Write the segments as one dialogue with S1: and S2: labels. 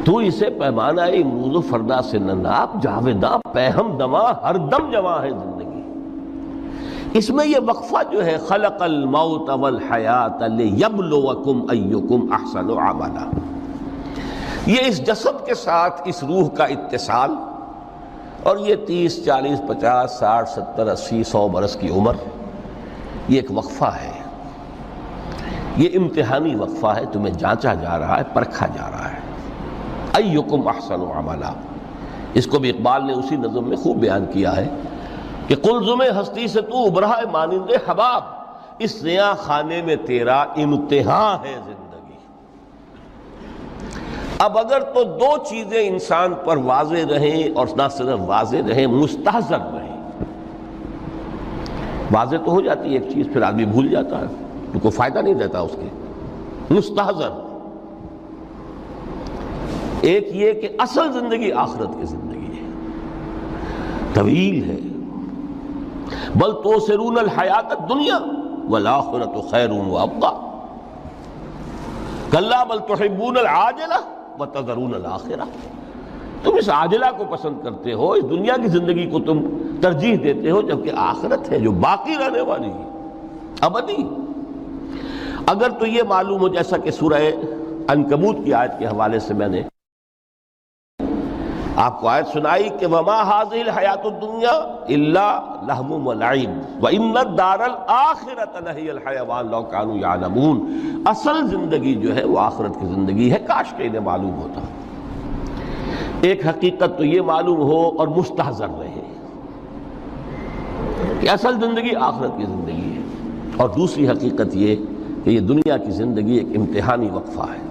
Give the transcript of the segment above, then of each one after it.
S1: تو اسے پیمانہ امروز و فردا سے نہ ناپ، جاویداں پیہم دماں ہر دم جواں ہے زندگی۔ اس میں یہ وقفہ جو ہے خلق الموت والحیات لیبلوکم ایکم احسن عملا، یہ اس جسد کے ساتھ اس روح کا اتصال، اور یہ 30 40 50 60 70 80 100 برس کی عمر، یہ ایک وقفہ ہے، یہ امتحانی وقفہ ہے، تمہیں جانچا جا رہا ہے، پرکھا جا رہا ہے۔ ایکم احسن عملا، اس کو بھی اقبال نے اسی نظم میں خوب بیان کیا ہے کہ قلزم ہستی سے تو ابھرا ہے مانند حباب، اس نیا خانے میں تیرا امتحان ہے زندگی۔ اب اگر تو دو چیزیں انسان پر واضح رہیں، اور نہ صرف واضح رہیں، مستحضر رہیں۔ واضح تو ہو جاتی ہے ایک چیز، پھر آدمی بھول جاتا ہے، تو کوئی فائدہ نہیں دیتا اس کے۔ مستحضر ایک یہ کہ اصل زندگی آخرت کی زندگی ہے، طویل ہے۔ بل توسرون الحیات الدنیا والآخرۃ خیر وابقیٰ کلا بل تحبون العاجلہ وتذرون الآخرہ، تم اس عاجلہ کو پسند کرتے ہو، اس دنیا کی زندگی کو تم ترجیح دیتے ہو، جبکہ آخرت ہے جو باقی رہنے والی ہے، ابدی۔ اگر تو یہ معلوم ہو، جیسا کہ سورہ عنکبوت کی آیت کے حوالے سے میں نے آپ کو آیت سنائی کہ وَمَا هَذِهِ الْحَيَاةُ الدُّنْيَا إِلَّا لَهْوٌ وَلَعِبٌ وَإِنَّ الدَّارَ الْآخِرَةَ لَهِيَ الْحَيَوَانُ لَوْ كَانُوا يَعْلَمُونَ، اصل زندگی جو ہے وہ آخرت کی زندگی ہے، کاش کہ انہیں معلوم ہوتا۔ ایک حقیقت تو یہ معلوم ہو اور مستحضر رہے کہ اصل زندگی آخرت کی زندگی ہے، اور دوسری حقیقت یہ کہ یہ دنیا کی زندگی ایک امتحانی وقفہ ہے۔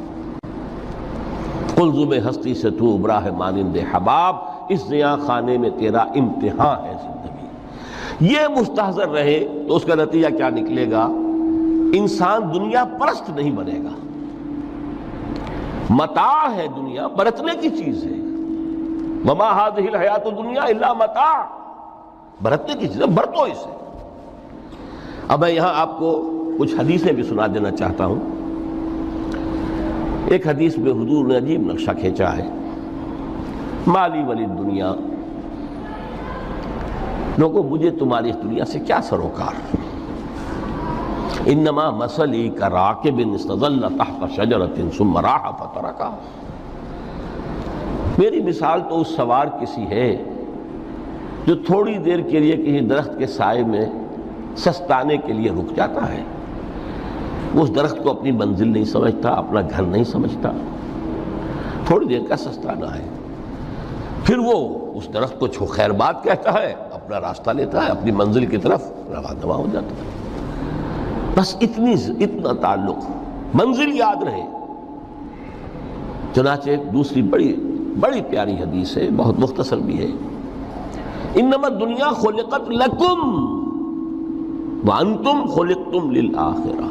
S1: قلزم ہستی سے تو ابھرا ہے مانند حباب، اس نیا خانے میں تیرا امتحان ہے زندگی۔ یہ مستحضر رہے تو اس کا نتیجہ کیا نکلے گا؟ انسان دنیا پرست نہیں بنے گا۔ متاع ہے دنیا، برتنے کی چیز ہے۔ وما هذه الحیاۃ الدنیا الا متاع، برتنے کی چیز ہے، برتو اسے۔ اب میں یہاں آپ کو کچھ حدیثیں بھی سنا دینا چاہتا ہوں۔ ایک حدیث میں حضور نے عجیب نقشہ کھینچا ہے، مالی ولی دنیا، لوگوں مجھے تمہاری اس دنیا سے کیا سروکار، انما مثلی کراکب استظل تحت شجرۃ ثم راح فترکھا، میری مثال تو اس سوار کسی ہے جو تھوڑی دیر کے لیے کسی درخت کے سائے میں سستانے کے لیے رک جاتا ہے، وہ اس درخت کو اپنی منزل نہیں سمجھتا، اپنا گھر نہیں سمجھتا، تھوڑی دیر کا سستانا ہے، پھر وہ اس درخت کو خیر بات کہتا ہے، اپنا راستہ لیتا ہے، اپنی منزل کی طرف رواں ہو جاتا ہے۔ بس اتنا تعلق، منزل یاد رہے۔ چنانچہ دوسری بڑی پیاری حدیث ہے، بہت مختصر بھی ہے، انما الدنیا خلقت لکم وانتم خلقتم للآخرہ،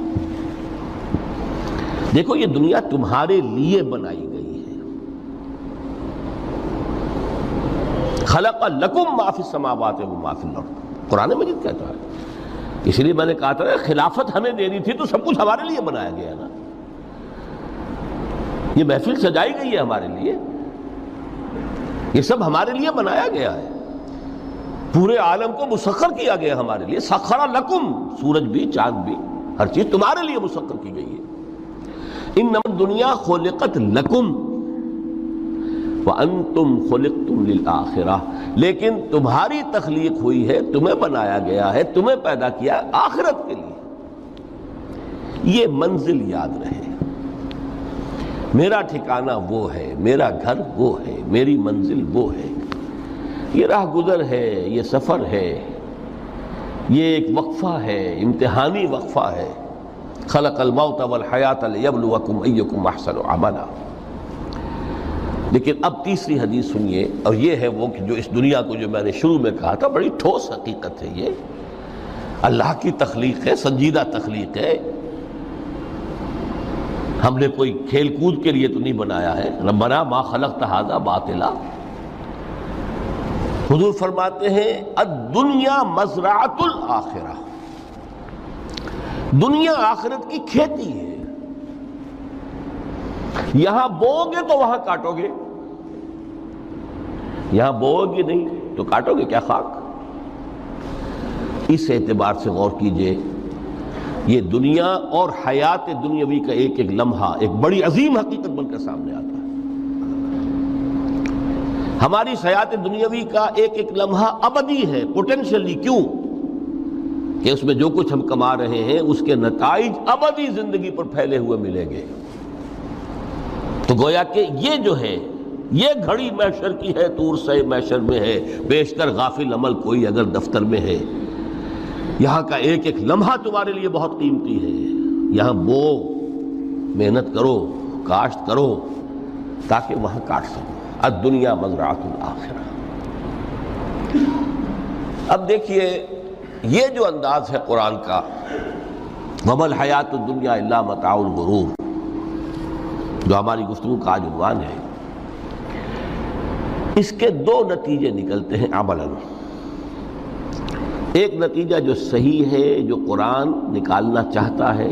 S1: دیکھو یہ دنیا تمہارے لیے بنائی گئی ہے۔ خلق لکم ما فی السماوات و ما فی الارض، قرآن مجید کہتا ہے۔ اس لیے میں نے کہا تھا خلافت ہمیں دینی تھی تو سب کچھ ہمارے لیے بنایا گیا نا، یہ محفل سجائی گئی ہے ہمارے لیے، یہ سب ہمارے لیے بنایا گیا ہے، پورے عالم کو مسخر کیا گیا ہمارے لیے۔ سخر لکم، سورج بھی چاند بھی ہر چیز تمہارے لیے مسخر کی گئی ہے۔ انما الدنیا خلقت لکم وانتم خلقتم للآخرہ، لیکن تمہاری تخلیق ہوئی ہے، تمہیں بنایا گیا ہے، تمہیں پیدا کیا آخرت کے لیے۔ یہ منزل یاد رہے، میرا ٹھکانہ وہ ہے، میرا گھر وہ ہے، میری منزل وہ ہے، یہ راہ گزر ہے، یہ سفر ہے، یہ ایک وقفہ ہے، امتحانی وقفہ ہے۔ خلق الموت والحیات لیبلوکم ایکم احسن عملا۔ لیکن اب تیسری حدیث سنیے، اور یہ ہے وہ کہ جو اس دنیا کو، جو میں نے شروع میں کہا تھا، بڑی ٹھوس حقیقت ہے، یہ اللہ کی تخلیق ہے، سنجیدہ تخلیق ہے، ہم نے کوئی کھیل کود کے لیے تو نہیں بنایا ہے۔ ربنا ما خلقت ھذا باطلا، حضور فرماتے ہیں الدنیا مزرعۃ الآخرہ، دنیا آخرت کی کھیتی ہے۔ یہاں بوؤ گے تو وہاں کاٹو گے، یہاں بوؤ گے نہیں تو کاٹو گے کیا خاک؟ اس اعتبار سے غور کیجئے، یہ دنیا اور حیات دنیاوی کا ایک ایک لمحہ ایک بڑی عظیم حقیقت بن کر سامنے آتا ہے۔ ہماری حیات دنیاوی کا ایک ایک لمحہ ابدی ہے پوٹینشلی، کیوں کہ اس میں جو کچھ ہم کما رہے ہیں اس کے نتائج ابدی زندگی پر پھیلے ہوئے ملیں گے۔ تو گویا کہ یہ جو ہے یہ گھڑی محشر کی ہے، طور سے محشر میں ہے، بیشتر غافل عمل کوئی اگر دفتر میں ہے، یہاں کا ایک ایک لمحہ تمہارے لیے بہت قیمتی ہے۔ یہاں بو، محنت کرو، کاشت کرو تاکہ وہاں کاٹ سکو۔ الدنیا مزرعۃ الآخرہ۔ اب دیکھیے یہ جو انداز ہے قرآن کا، وَمَا الْحَيَاةُ الدُّنْيَا إِلَّا مَتَاعُ الْغُرُورِ، جو ہماری گفتگو کا آج عنوان ہے، اس کے دو نتیجے نکلتے ہیں عملاً۔ ایک نتیجہ جو صحیح ہے، جو قرآن نکالنا چاہتا ہے،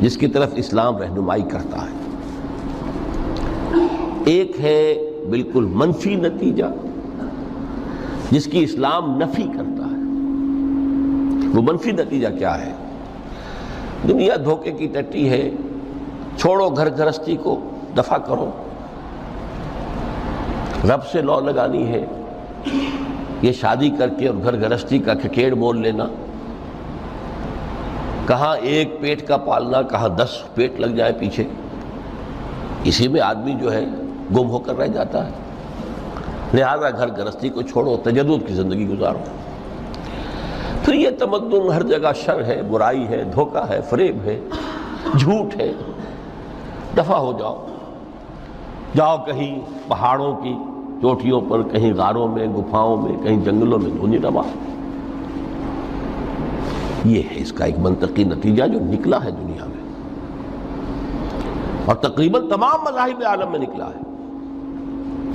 S1: جس کی طرف اسلام رہنمائی کرتا ہے۔ ایک ہے بالکل منفی نتیجہ جس کی اسلام نفی کرتا ہے۔ وہ منفی نتیجہ کیا ہے؟ دنیا دھوکے کی ٹٹی ہے، چھوڑو گھر گھرستی کو، دفع کرو، رب سے لو لگانی ہے۔ یہ شادی کر کے اور گھر گھرستی کا کھکیڑ مول لینا، کہاں ایک پیٹ کا پالنا، کہاں 10 پیٹ لگ جائے پیچھے، اسی میں آدمی جو ہے گم ہو کر رہ جاتا ہے۔ لہذا گھر گھرستی کو چھوڑو، تجدد کی زندگی گزارو۔ پھر یہ تمدن ہر جگہ شر ہے، برائی ہے، دھوکہ ہے، فریب ہے، جھوٹ ہے، دفع ہو جاؤ، جاؤ کہیں پہاڑوں کی چوٹیوں پر، کہیں غاروں میں، گپھاؤں میں، کہیں جنگلوں میں دھونی روا۔ یہ ہے اس کا ایک منطقی نتیجہ جو نکلا ہے دنیا میں، اور تقریباً تمام مذاہب عالم میں نکلا ہے۔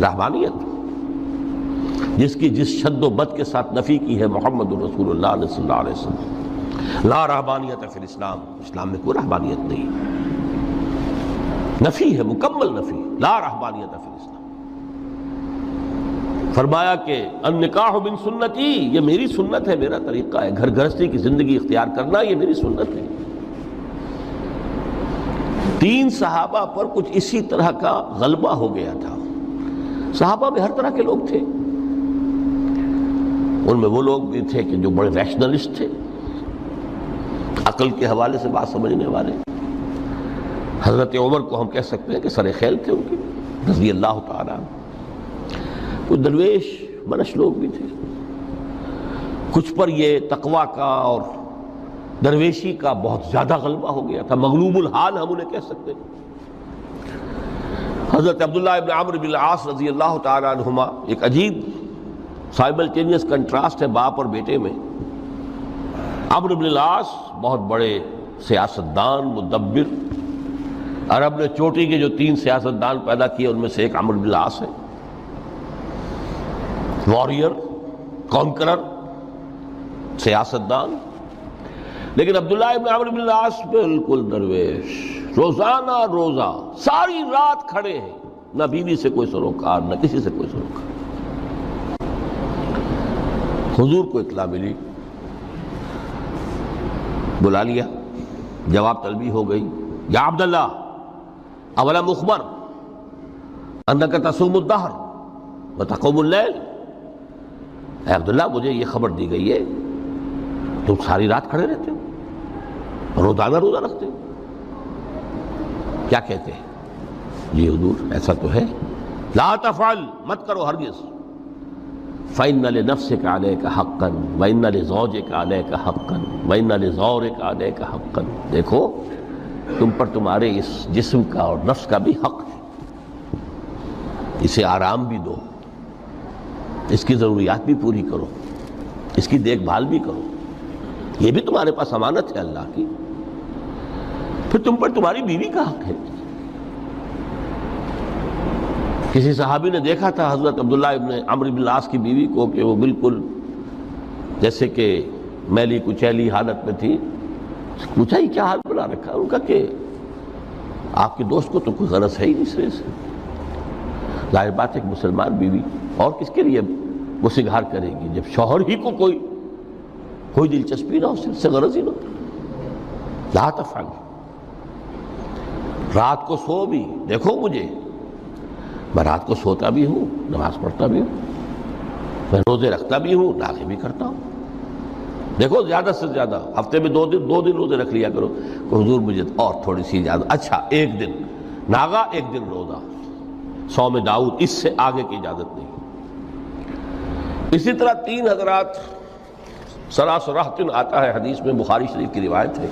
S1: رہبانیت جس کی جس شد و بد کے ساتھ نفی کی ہے محمد رسول اللہ صلی اللہ علیہ وسلم، لا رہبانیت فی الاسلام، اسلام میں کوئی رہبانیت نہیں، نفی ہے، مکمل نفی، لا رہبانیت فی الاسلام۔ فرمایا کہ النکاح من سنتی، یہ میری سنت ہے، میرا طریقہ ہے، گھر گھرستی کی زندگی اختیار کرنا یہ میری سنت ہے۔ 3 صحابہ پر کچھ اسی طرح کا غلبہ ہو گیا تھا۔ صحابہ میں ہر طرح کے لوگ تھے، ان میں وہ لوگ بھی تھے کہ جو بڑے ریشنلسٹ تھے، عقل کے حوالے سے بات سمجھنے والے۔ حضرت عمر کو ہم کہہ سکتے ہیں کہ سر خیل تھے ان کی رضی اللہ تعالیٰ۔ کچھ درویش منش لوگ بھی تھے، کچھ پر یہ تقویٰ کا اور درویشی کا بہت زیادہ غلبہ ہو گیا تھا، مغلوب الحال ہم انہیں کہہ سکتے ہیں۔ حضرت عبداللہ ابن عمرو بن العاص رضی اللہ تعالیٰ عنہما، ایک عجیب سائملٹینیس کنٹراسٹ ہے باپ اور بیٹے میں۔ عمرو بن العاص بہت بڑے سیاستدان، مدبر، عرب نے چوٹی کے جو 3 سیاستدان پیدا کیے ان میں سے ایک عمرو بن العاص ہے، واریر، کانکرر، سیاستدان۔ لیکن عبداللہ ابن عمرو بن العاص بالکل درویش، روزانہ روزہ ساری رات کھڑے ہیں، نہ بیوی سے کوئی سروکار، نہ کسی سے کوئی سروکار۔ حضور کو اطلاع ملی، بلا لیا، جواب طلبی ہو گئی، یا عبداللہ اولم اخبر انک تصوم الدہر وتقوم اللیل، اے عبداللہ مجھے یہ خبر دی گئی ہے تم ساری رات کھڑے رہتے ہو، روزانہ روزہ رکھتے ہو، کیا کہتے ہیں؟ جی حضور ایسا تو ہے۔ لا تفعل، مت کرو ہرگز۔ فإن لنفسك عليك حقا وإن لزوجك عليك حقا وإن لزورك عليك حقا، دیکھو تم پر تمہارے اس جسم کا اور نفس کا بھی حق ہے، اسے آرام بھی دو، اس کی ضروریات بھی پوری کرو، اس کی دیکھ بھال بھی کرو، یہ بھی تمہارے پاس امانت ہے اللہ کی۔ پھر تم پر تمہاری بیوی کا حق ہے۔ کسی صحابی نے دیکھا تھا حضرت عبداللہ ابن عمرو بن العاص کی بیوی کو کہ وہ بالکل جیسے کہ میلی کچیلی حالت میں تھی۔ پوچھا ہی کیا حال بنا رکھا؟ ان کا کہ آپ کے دوست کو تو کوئی غرض ہے ہی نہیں سرے سے. ظاہر بات ہے کہ مسلمان بیوی اور کس کے لیے وہ سنگھار کرے گی جب شوہر ہی کو کوئی دلچسپی نہ ہو، اس سے غرض ہی نہ ہو. لا تفعل. رات کو سو بھی دیکھو مجھے، میں رات کو سوتا بھی ہوں، نماز پڑھتا بھی ہوں، میں روزے رکھتا بھی ہوں، ناغے بھی کرتا ہوں. دیکھو زیادہ سے زیادہ ہفتے میں دو دن روزے رکھ لیا کرو کہ حضور مجھے اور تھوڑی سی اجازت. اچھا ایک دن ناغا، ایک دن روزہ، صوم داؤد، اس سے آگے کی اجازت نہیں. اسی طرح 3 حضرات سراسراہتن آتا ہے حدیث میں، بخاری شریف کی روایت ہے،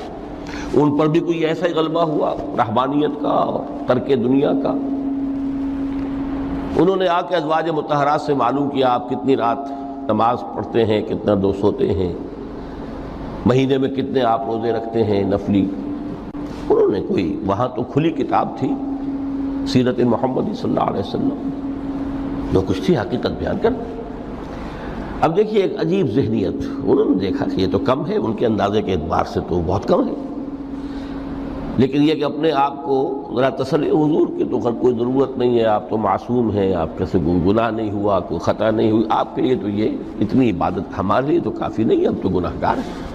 S1: ان پر بھی کوئی ایسا ہی غلبہ ہوا رہبانیت کا اور ترک دنیا کا. انہوں نے آ کے ازواج مطہرات سے معلوم کیا آپ کتنی رات نماز پڑھتے ہیں، کتنا دو سوتے ہیں، مہینے میں کتنے آپ روزے رکھتے ہیں نفلی. انہوں نے کوئی، وہاں تو کھلی کتاب تھی سیرت محمد صلی اللہ علیہ وسلم، جو کچھ تھی حقیقت بیان کر. اب دیکھیے ایک عجیب ذہنیت، انہوں نے دیکھا کہ یہ تو کم ہے، ان کے اندازے کے اعتبار سے تو بہت کم ہے، لیکن یہ کہ اپنے آپ کو ذرا تسلی، حضور کی تو کوئی ضرورت نہیں ہے، آپ تو معصوم ہیں، آپ کے سے گناہ نہیں ہوا، کوئی خطا نہیں ہوئی، آپ کے لیے تو یہ اتنی عبادت ہمارے لیے تو کافی نہیں ہے، ہم تو گناہ گار ہیں.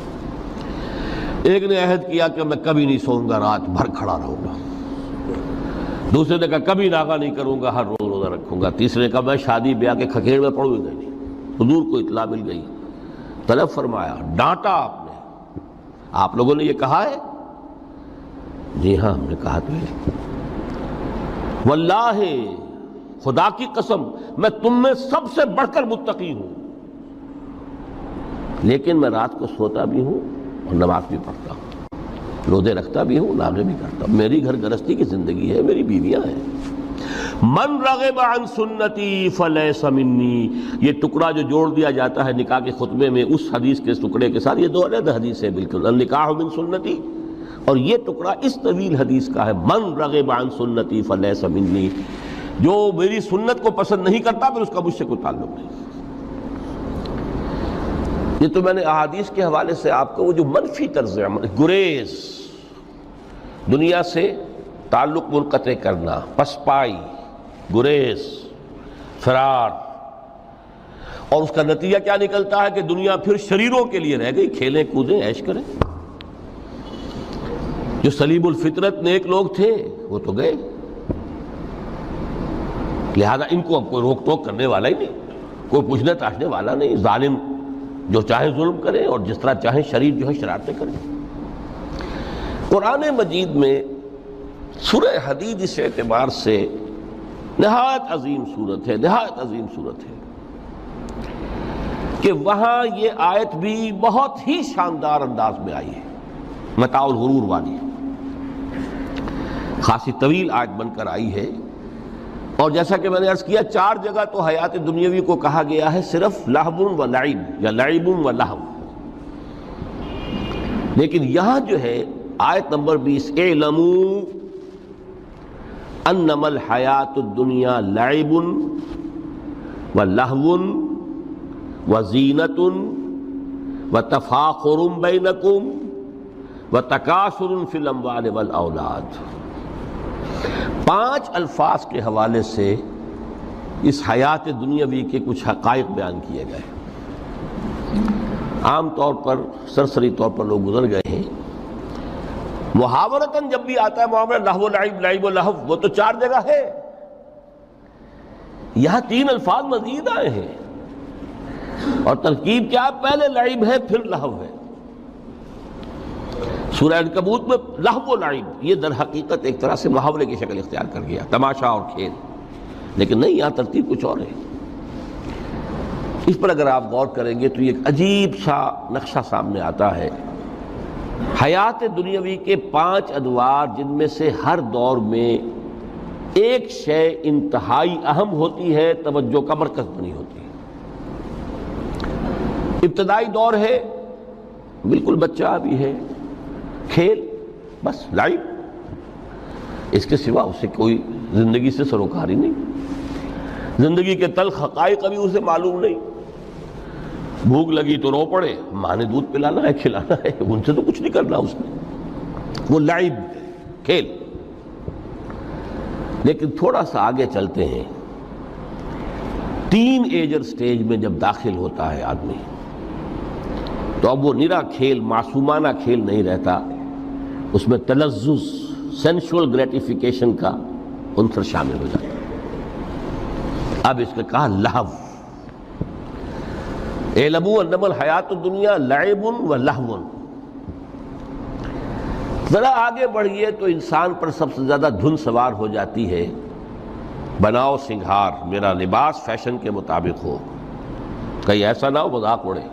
S1: ایک نے عہد کیا کہ میں کبھی نہیں سوؤں گا، رات بھر کھڑا رہوں گا. دوسرے نے کہا کبھی ناغا نہیں کروں گا، ہر روز روزہ رکھوں گا. تیسرے نے کہا میں شادی بیاہ کے کھکیڑ میں پڑوں گا نہیں. حضور کو اطلاع مل گئی، طلب فرمایا، ڈانٹا آپ نے، آپ لوگوں نے یہ کہا ہے؟ جی ہاں ہم نے کہا تو ہے. واللہ، خدا کی قسم، میں تم میں سب سے بڑھ کر متقی ہوں، لیکن میں رات کو سوتا بھی ہوں اور نماز بھی پڑھتا ہوں، روزے رکھتا بھی ہوں، ناغے بھی کرتا ہوں. میری گھر گرستی کی زندگی ہے، میری بیویاں ہیں. من رغب عن سنتی فلیس منی، یہ ٹکڑا جو جوڑ دیا جاتا ہے نکاح کے خطبے میں اس حدیث کے ٹکڑے کے ساتھ، یہ 2 علیحدہ حدیث ہے بالکل، النکاح من سنتی، اور یہ ٹکڑا اس طویل حدیث کا ہے، من رغب عن سنتی فلیس منی، جو میری سنت کو پسند نہیں کرتا پھر اس کا مجھ سے کوئی تعلق نہیں. یہ تو میں نے احادیث کے حوالے سے آپ کو وہ جو منفی طرز عمل، گریز، دنیا سے تعلق منقطع کرنا، پسپائی، گریز، فرار، اور اس کا نتیجہ کیا نکلتا ہے کہ دنیا پھر شریروں کے لیے رہ گئی، کھیلیں کودیں عیش کریں. جو سلیم الفطرت نیک لوگ تھے وہ تو گئے، لہذا ان کو اب کوئی روک ٹوک کرنے والا ہی نہیں، کوئی پوچھنے تاشنے والا نہیں. ظالم جو چاہے ظلم کریں اور جس طرح چاہیں شریر جو ہے شرارتیں کریں. قرآن مجید میں سورہ حدید اس اعتبار سے نہایت عظیم صورت ہے، نہایت عظیم صورت ہے کہ وہاں یہ آیت بھی بہت ہی شاندار انداز میں آئی ہے، متاع الغرور والی، خاصی طویل آیت بن کر آئی ہے. اور جیسا کہ میں نے عرض کیا 4 جگہ تو حیات دنیاوی کو کہا گیا ہے صرف لہو و لعب یا لعب و لہو، لیکن یہاں جو ہے آیت نمبر 20، اعلموا انما الحیات الدنیا لعب و لہو و زینت و تفاخر بینکم و تکاثر فی الاموال والاولاد. 5 الفاظ کے حوالے سے اس حیات دنیاوی کے کچھ حقائق بیان کیے گئے. عام طور پر سرسری طور پر لوگ گزر گئے ہیں. محاورتاً جب بھی آتا ہے معاملہ لہو لعب، لعب و لہو، وہ تو 4 جگہ ہے، یہاں 3 الفاظ مزید آئے ہیں، اور ترکیب کیا؟ پہلے لعب ہے پھر لہو ہے. سورہ عنکبوت میں لہو و لعب یہ در حقیقت ایک طرح سے محاورے کی شکل اختیار کر گیا، تماشا اور کھیل، لیکن نہیں، یہاں ترتیب کچھ اور ہے. اس پر اگر آپ غور کریں گے تو یہ ایک عجیب سا نقشہ سامنے آتا ہے. حیات دنیاوی کے 5 ادوار، جن میں سے ہر دور میں ایک شے انتہائی اہم ہوتی ہے، توجہ کا مرکز بنی ہوتی ہے. ابتدائی دور ہے، بالکل بچہ بھی ہے، کھیل، بس لعب، اس کے سوا اسے کوئی زندگی سے سروکاری نہیں، زندگی کے تلخ حقائق ابھی اسے معلوم نہیں. بھوک لگی تو رو پڑے، ماں نے دودھ پلانا ہے، کھلانا ہے، ان سے تو کچھ نہیں کرنا اس نے، وہ لعب، کھیل. لیکن تھوڑا سا آگے چلتے ہیں، ٹین ایجر سٹیج میں جب داخل ہوتا ہے آدمی تو اب وہ نرا کھیل، معصومانہ کھیل نہیں رہتا، اس میں تلذذ، سینشول گریٹیفیکیشن کا عنصر شامل ہو جاتا ہے۔ اب اس نے کہا لہو، اعلموا انما الحیات الدنیا لعب و لہو۔ ذرا آگے بڑھئے تو انسان پر سب سے زیادہ دھن سوار ہو جاتی ہے، بناؤ سنگھار، میرا لباس فیشن کے مطابق ہو، کہیں ایسا نہ ہو مذاق اڑے۔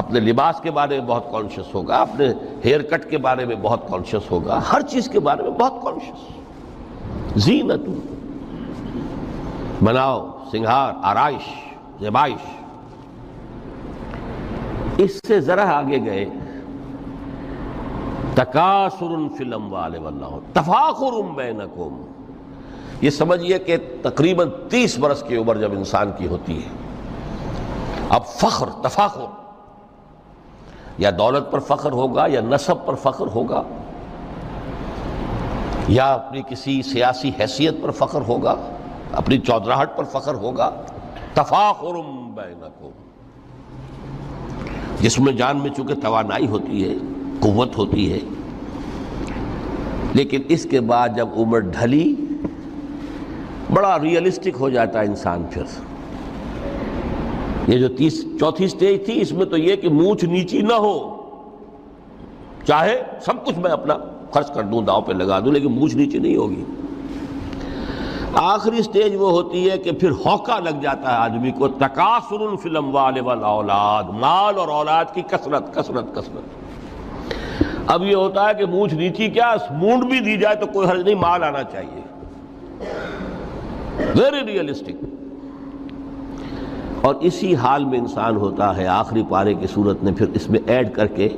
S1: اپنے لباس کے بارے میں بہت کانشیس ہوگا، اپنے ہیئر کٹ کے بارے میں بہت کانشیس ہوگا، ہر چیز کے بارے میں بہت کانشیس۔ زینت، بناؤ سنگھار، آرائش، زیبائش۔ اس سے ذرا آگے گئے، تکاثر فی الاموال والانفس تفاخر بینکم۔ یہ سمجھیے کہ تقریباً 30 برس کی عمر جب انسان کی ہوتی ہے، اب فخر، تفاخر، یا دولت پر فخر ہوگا، یا نسب پر فخر ہوگا، یا اپنی کسی سیاسی حیثیت پر فخر ہوگا، اپنی چودراہٹ پر فخر ہوگا۔ تفاخر بینکم، جسم میں جان میں چونکہ توانائی ہوتی ہے، قوت ہوتی ہے، لیکن اس کے بعد جب عمر ڈھلی بڑا ریئلسٹک ہو جاتا ہے انسان۔ پھر یہ جو چوتھی سٹیج تھی، اس میں تو یہ کہ مونچھ نیچی نہ ہو، چاہے سب کچھ میں اپنا خرچ کر دوں، داؤ پہ لگا دوں، لیکن مونچھ نیچی نہیں ہوگی۔ آخری سٹیج وہ ہوتی ہے کہ پھر ہوکا لگ جاتا ہے آدمی کو، تکاثر فی الاموال والاولاد، مال اور اولاد کی کثرت کثرت کثرت۔ اب یہ ہوتا ہے کہ مونچھ نیچی کیا، مونڈ بھی دی جائے تو کوئی حرج نہیں، مال آنا چاہیے، ویری ریئلسٹک۔ اور اسی حال میں انسان ہوتا ہے، آخری پارے کی صورت نے پھر اس میں ایڈ کر کے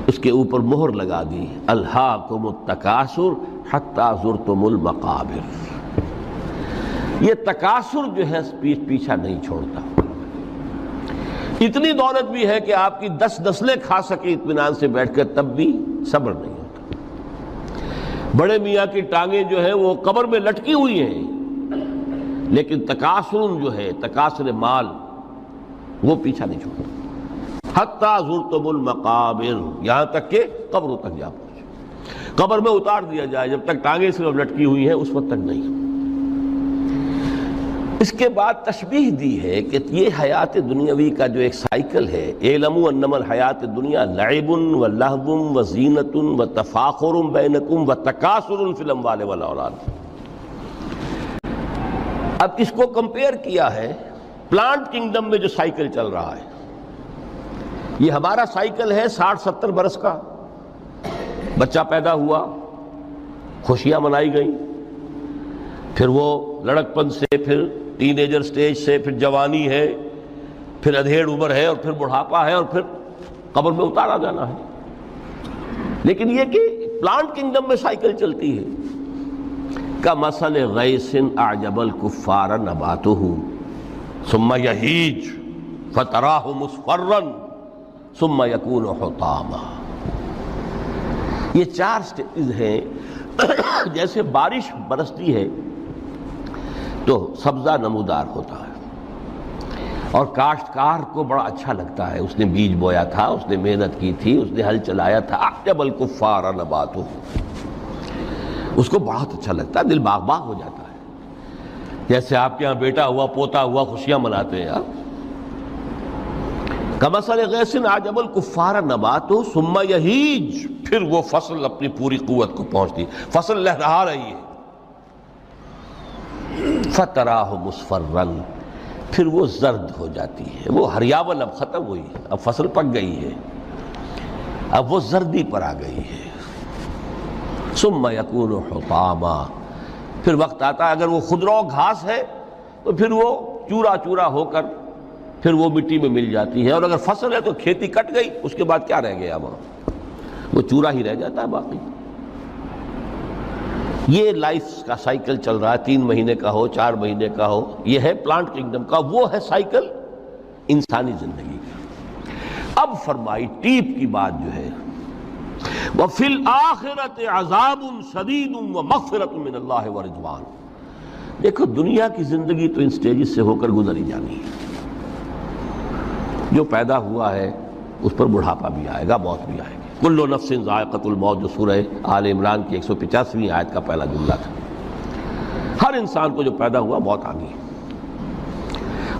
S1: اس کے اوپر مہر لگا دی، الہاکم التکاثر حتی زرتم المقابر۔ یہ تکاثر جو ہے پیچھا نہیں چھوڑتا۔ اتنی دولت بھی ہے کہ آپ کی 10 نسلیں کھا سکے اطمینان سے بیٹھ کر، تب بھی صبر نہیں ہوتا۔ بڑے میاں کی ٹانگیں جو ہیں وہ قبر میں لٹکی ہوئی ہیں، لیکن تکاثر جو ہے، تکاثر مال، وہ پیچھا نہیں چھوڑتا۔ حتی زرتم المقابر، یہاں تک کہ قبروں تک جا پہنچے، قبر میں اتار دیا جائے، جب تک ٹانگیں صرف لٹکی ہوئی ہیں اس وقت تک نہیں۔ اس کے بعد تشبیہ دی ہے کہ یہ حیات دنیاوی کا جو ایک سائیکل ہے، اعلموا انما الحیات الدنیا لعب و لہو و زینت و تفاخر بینکم و تکاثر فی الاموال والاولاد۔ اب اس کو کمپیئر کیا ہے پلانٹ کنگڈم میں جو سائیکل چل رہا ہے۔ یہ ہمارا سائیکل ہے 60-70 برس کا، بچہ پیدا ہوا، خوشیاں منائی گئیں، پھر وہ لڑکپن سے، پھر ٹین ایجر سٹیج سے، پھر جوانی ہے، پھر ادھیڑ عمر ہے، اور پھر بڑھاپا ہے، اور پھر قبر میں اتارا جانا ہے۔ لیکن یہ کہ پلانٹ کنگڈم میں سائیکل چلتی ہے، کمثل غیث اعجب الکفار نباتہ ثم یہیج فتراہ مصفرا ثم یکون حطاما۔ یہ 4 سٹیج ہیں۔ جیسے بارش برستی ہے تو سبزہ نمودار ہوتا ہے، اور کاشتکار کو بڑا اچھا لگتا ہے، اس نے بیج بویا تھا، اس نے محنت کی تھی، اس نے ہل چلایا تھا، اعجب الکفار نباتہ، اس کو بہت اچھا لگتا ہے، دل باغ باغ ہو جاتا ہے۔ جیسے آپ کے ہاں بیٹا ہوا، پوتا ہوا، خوشیاں مناتے ہیں آپ۔ کمثل غیث اعجب الکفار نباتہ ثم یہیج، پھر وہ فصل اپنی پوری قوت کو پہنچتی، فصل لہرا رہی ہے، فتراہ مصفرا، پھر وہ زرد ہو جاتی ہے، وہ ہریاول اب ختم ہوئی، اب فصل پک گئی ہے، اب وہ زردی پر آ گئی ہے۔ ثم یکون حطاما، پھر وقت آتا ہے، اگر وہ خضرو گھاس ہے تو پھر وہ چورا چورا ہو کر پھر وہ مٹی میں مل جاتی ہے، اور اگر فصل ہے تو کھیتی کٹ گئی، اس کے بعد کیا رہ گیا وہاں، وہ چورا ہی رہ جاتا ہے باقی۔ یہ لائف کا سائیکل چل رہا ہے، 3 مہینے کا ہو، 4 مہینے کا ہو، یہ ہے پلانٹ کنگڈم کا، وہ ہے سائیکل انسانی زندگی کا۔ اب فرمائی ٹیپ کی بات جو ہے وفی الآخرۃ عذاب شدید ومغفرۃ من اللہ ورضوان۔ دیکھو دنیا کی زندگی تو ان سٹیجز سے ہو کر گزر ہی جانی ہے۔ جو پیدا ہوا ہے اس پر بڑھاپا بھی آئے گا، موت بھی آئے گی۔ کل نفس ذائقۃ الموت، جو سورہ آل عمران کی 185ویں آیت کا پہلا جملہ تھا۔ ہر انسان کو جو پیدا ہوا موت آنی ہے۔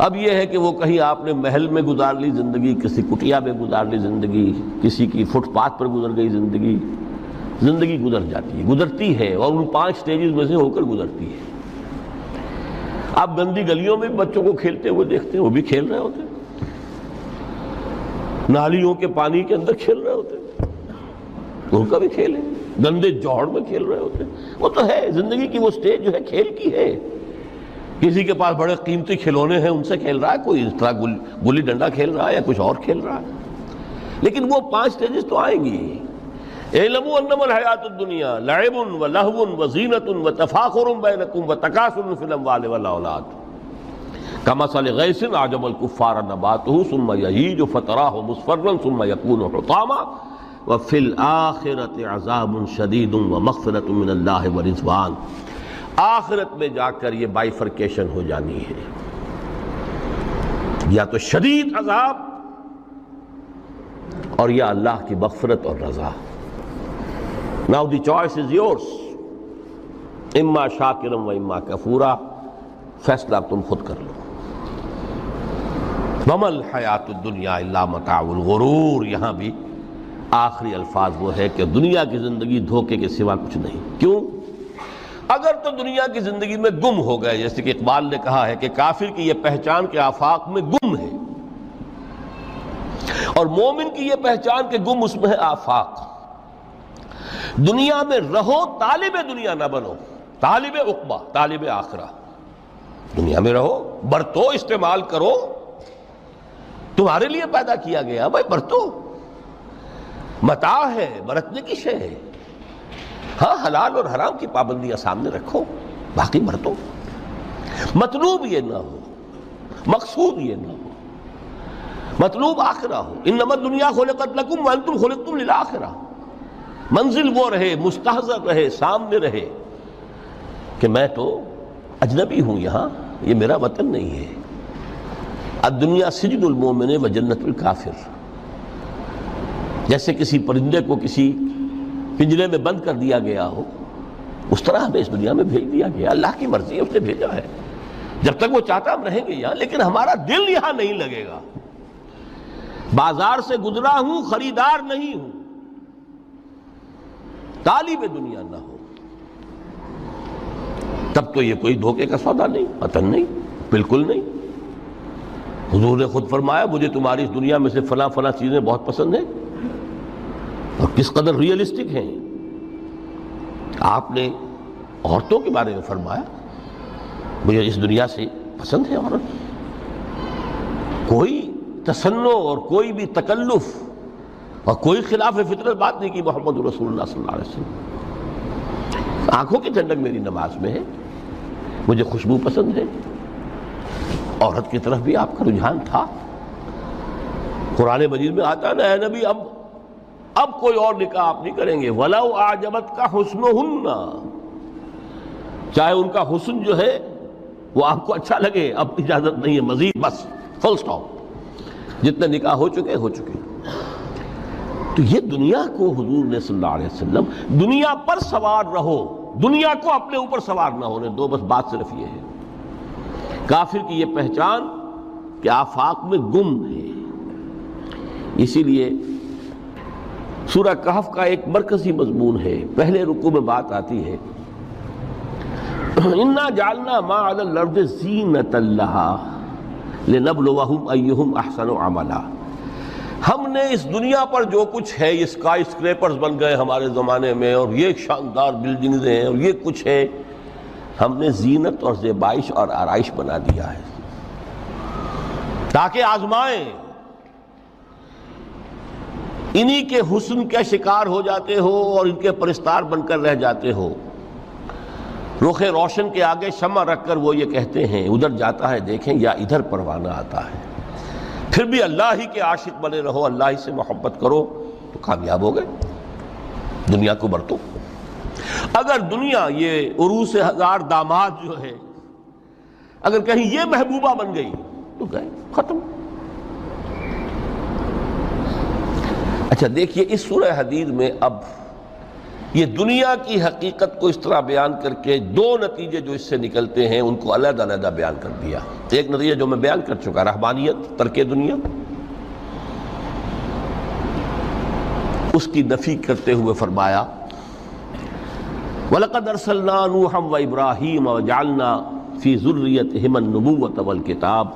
S1: اب یہ ہے کہ وہ کہیں آپ نے محل میں گزار لی زندگی، کسی کٹیا میں گزار لی زندگی، کسی کی فٹ پاتھ پر گزر گئی زندگی۔ زندگی گزر جاتی ہے، گزرتی ہے، اور ان 5 سٹیجز میں سے ہو کر گزرتی ہے۔ آپ گندی گلیوں میں بچوں کو کھیلتے ہوئے دیکھتے ہیں، وہ بھی کھیل رہے ہوتے ہیں، نالیوں کے پانی کے اندر کھیل رہے ہوتے ہیں، ان کا بھی کھیل ہے، گندے جوہڑ میں کھیل رہے ہوتے ہیں۔ وہ تو ہے زندگی کی وہ سٹیج جو ہے کھیل کی ہے۔ کسی کے پاس بڑے قیمتی کھلونے ہیں، ان سے کھیل رہا ہے، کوئی اس طرح گلی ڈنڈا کھیل رہا ہے یا کچھ اور کھیل رہا ہے۔ لیکن وہ 5 سٹیجز تو آئیں گی۔ اعلموا انما الحیات الدنیا لعب ولہو وزینۃ وتفاخر بینکم وتکاثر فی الاموال والاولاد کمثل غیث اعجب الکفار نباتہ ثم یہیج فتراہ مصفرا ثم یکون حطاما وفی الآخرۃ عذاب شدید ومغفرۃ من اللہ ورضوان۔ آخرت میں جا کر یہ بائیفرکیشن ہو جانی ہے، یا تو شدید عذاب اور یا اللہ کی مغفرت اور رضا۔ Now the choice is yours، اما شاکرا و اما کفورا، فیصلہ تم خود کر لو۔ وما الحیات الدنیا الا متاع الغرور، یہاں بھی آخری الفاظ وہ ہے کہ دنیا کی زندگی دھوکے کے سوا کچھ نہیں۔ کیوں؟ اگر تو دنیا کی زندگی میں گم ہو گئے، جیسے کہ اقبال نے کہا ہے کہ کافر کی یہ پہچان کے آفاق میں گم ہے، اور مومن کی یہ پہچان کے گم اس میں ہے آفاق۔ دنیا میں رہو، طالب دنیا نہ بنو، طالب عقبہ، طالب آخرہ۔ دنیا میں رہو، برتو، استعمال کرو، تمہارے لیے پیدا کیا گیا، بھائی برتو، متاع ہے، برتنے کی شے ہے۔ ہاں حلال اور حرام کی پابندیاں سامنے رکھو، باقی برتو۔ مطلوب یہ نہ ہو، مقصود یہ نہ ہو، مطلوب آخرہ ہو۔ انما الدنیا خلقت لکم وانتم خلقتم للآخرہ۔ منزل وہ رہے، مستحضر رہے، سامنے رہے کہ میں تو اجنبی ہوں، یہاں یہ میرا وطن نہیں ہے۔ الدنیا سجن المومن و جنت الکافر۔ جیسے کسی پرندے کو کسی پنجرے میں بند کر دیا گیا ہو، اس طرح ہمیں اس دنیا میں بھیج دیا گیا، اللہ کی مرضی ہے، اس نے بھیجا ہے۔ جب تک وہ چاہتا ہم رہیں گے یہاں، لیکن ہمارا دل یہاں نہیں لگے گا۔ بازار سے گزرا ہوں، خریدار نہیں ہوں، طالب دنیا نہ ہو، تب تو یہ کوئی دھوکے کا سودا نہیں، وطن نہیں، بالکل نہیں۔ حضور نے خود فرمایا مجھے تمہاری اس دنیا میں سے فلاں فلاں چیزیں بہت پسند ہیں، اور کس قدر ریئلسٹک ہیں۔ آپ نے عورتوں کے بارے میں فرمایا مجھے اس دنیا سے پسند ہے عورت۔ کوئی تصنع اور کوئی بھی تکلف اور کوئی خلاف فطرت بات نہیں کی محمد رسول اللہ صلی اللہ علیہ وسلم۔ آنکھوں کی ٹھنڈک میری نماز میں ہے، مجھے خوشبو پسند ہے۔ عورت کی طرف بھی آپ کا رجحان تھا۔ قرآن مجید میں آتا ہے نا، اے نبی اب کوئی اور نکاح آپ نہیں کریں گے۔ وَلَوْ أَعْجَبَتْكَ حُسْنُهُنَّ، چاہے ان کا حسن جو ہے وہ آپ کو اچھا لگے، اب اجازت نہیں ہے مزید، بس فل سٹاپ، جتنے نکاح ہو چکے ہو چکے۔ تو یہ دنیا کو حضور نے صلی اللہ علیہ وسلم دنیا پر سوار رہو، دنیا کو اپنے اوپر سوار نہ ہونے دو، بس بات صرف یہ ہے۔ کافر کی یہ پہچان کہ آفاق میں گم ہے۔ اسی لیے سورہ کہف کا ایک مرکزی مضمون ہے، پہلے رکوع میں بات آتی ہے اِنَّا جَعَلْنَا مَا عَلَى الْأَرْضِ زِینَةً لَهَا لِنَبْلُوَهُمْ أَيُّهُمْ أَحْسَنُ عَمَلًا۔ ہم نے اس دنیا پر جو کچھ ہے، یہ اسکائی اسکریپرز بن گئے ہمارے زمانے میں، اور یہ شاندار بلڈنگز ہیں، اور یہ کچھ ہے، ہم نے زینت اور زیبائش اور آرائش بنا دیا ہے تاکہ آزمائیں۔ انہی کے حسن کے شکار ہو جاتے ہو اور ان کے پرستار بن کر رہ جاتے ہو۔ رخ روشن کے آگے شمع رکھ کر وہ یہ کہتے ہیں ادھر جاتا ہے دیکھیں یا ادھر پروانہ آتا ہے، پھر بھی اللہ ہی کے عاشق بنے رہو، اللہ ہی سے محبت کرو تو کامیاب ہو گئے۔ دنیا کو برتو. اگر دنیا یہ عروس ہزار داماد جو ہے اگر کہیں یہ محبوبہ بن گئی تو گئے ختم. اچھا دیکھیے اس سورہ حدید میں اب یہ دنیا کی حقیقت کو اس طرح بیان کر کے دو نتیجے جو اس سے نکلتے ہیں ان کو علیحدہ علیحدہ بیان کر دیا. ایک نتیجہ جو میں بیان کر چکا رہبانیت ترک دنیا، اس کی نفی کرتے ہوئے فرمایا وَلَقَدْ أَرْسَلْنَا نُوحًا وَإِبْرَاهِيمَ وَجَعَلْنَا فِي ذُرِّيَّتِهِمَا النُّبُوَّةَ وَالْكِتَابَ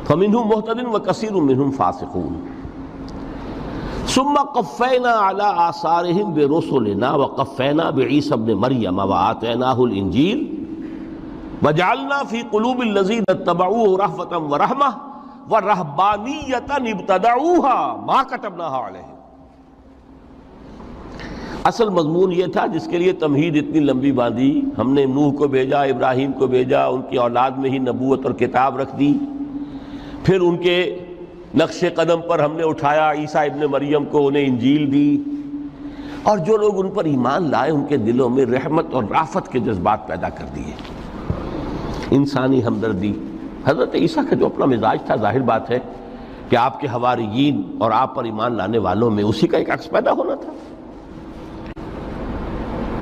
S1: فَمِنْهُمْ مُهْتَدٍ وَكَثِيرٌ مِّنْهُمْ فَاسِقُونَ ثُمَّ قَفَّيْنَا عَلَىٰ آثَارِهِمْ بِرُسُلِنَا وَقَفَّيْنَا بِعِيسَى ابْنِ مَرْيَمَ وَآتَيْنَاهُ الْإِنجِيلَ وَجَعَلْنَا فِي قُلُوبِ الَّذِينَ اتَّبَعُوهُ رَأْفَةً وَرَحْمَةً وَرَهْبَانِيَّةً ابْتَدَعُوهَا مَا كَتَبْنَاهَا عَلَيْهِمْ. اصل مضمون یہ تھا جس کے لیے تمہید اتنی لمبی باندھی. ہم نے نوح کو بھیجا، ابراہیم کو بھیجا، ان کی اولاد میں ہی نبوت اور کتاب رکھ دی. پھر ان کے نقش قدم پر ہم نے اٹھایا عیسیٰ ابن مریم کو، انہیں انجیل دی. اور جو لوگ ان پر ایمان لائے ان کے دلوں میں رحمت اور رافت کے جذبات پیدا کر دیے، انسانی ہمدردی. حضرت عیسیٰ کا جو اپنا مزاج تھا ظاہر بات ہے کہ آپ کے حواریین اور آپ پر ایمان لانے والوں میں اسی کا ایک عکس پیدا ہونا تھا.